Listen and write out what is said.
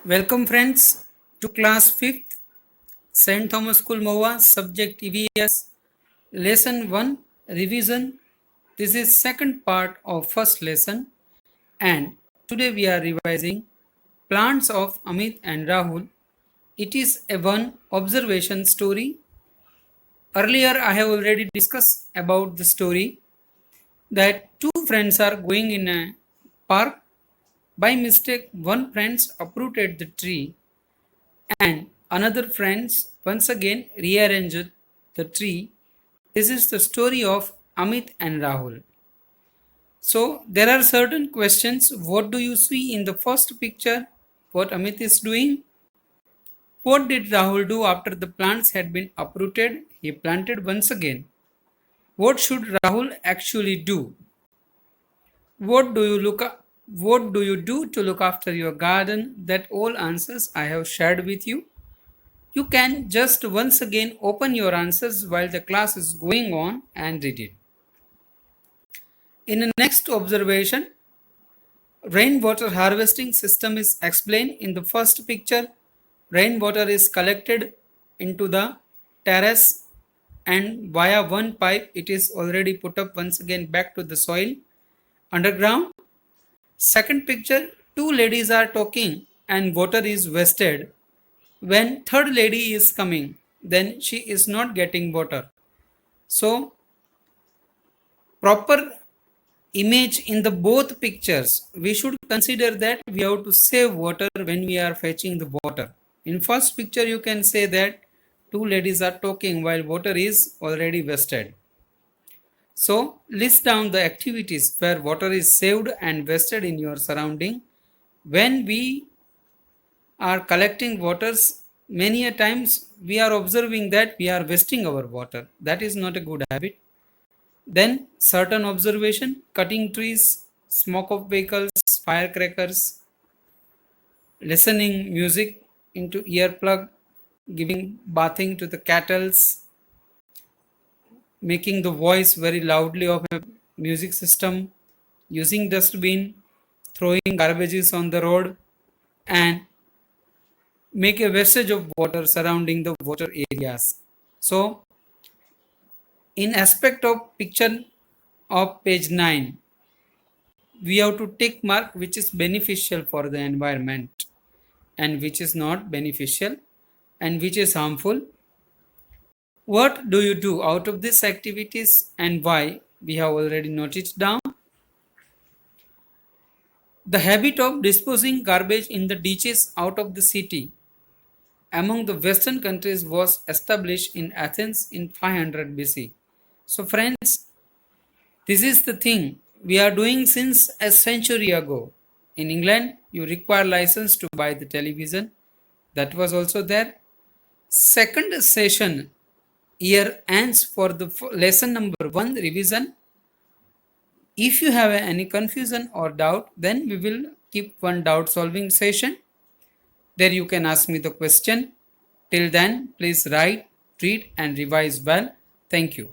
Welcome friends to class 5th St. Thomas School Moa subject EVS lesson 1 revision. This is second part of first lesson and today we are revising plants of Amit and Rahul. It is a one observation story. Earlier I have already discussed about the story that two friends are going in a park. By mistake one friend uprooted the tree and another friends once again rearranged the tree. This is the story of Amit and Rahul. So there are certain questions. What do you see in the first picture? What Amit is doing? What did Rahul do after the plants had been uprooted? He planted once again. What should Rahul actually do? What do you what do you do to look after your garden? That all answers I have shared with you. You can just once again open your answers while the class is going on and read it. In the next observation, rainwater harvesting system is explained in the first picture. Rainwater is collected into the terrace and via one pipe it is already put up once again back to the soil underground. Second picture, two ladies are talking and water is wasted. When third lady is coming, then she is not getting water. So proper image in the both pictures, we should consider that we have to save water when we are fetching the water. In first picture you can say that two ladies are talking while water is already wasted. So list down the activities where water is saved and wasted in your surrounding. When we are collecting waters, many a times we are observing that we are wasting our water. That is not a good habit. Then certain observation, cutting trees, smoke of vehicles, firecrackers, listening music into earplug, giving bathing to the cattles, making the voice very loudly of a music system, using dustbin, throwing garbages on the road, and make a wastage of water surrounding the water areas. So in aspect of picture of page 9, we have to tick mark which is beneficial for the environment and which is not beneficial and which is harmful. What do you do out of these activities and why? We have already noted down. The habit of disposing garbage in the ditches out of the city among the Western countries was established in Athens in 500 BC. So friends, this is the thing we are doing since a century ago. In England, you require license to buy the television. That was also there. Second session year ends for the lesson number 1 revision. If you have any confusion or doubt, then we will keep one doubt solving session. There you can ask me the question. Till then, please write, read and revise well. Thank you.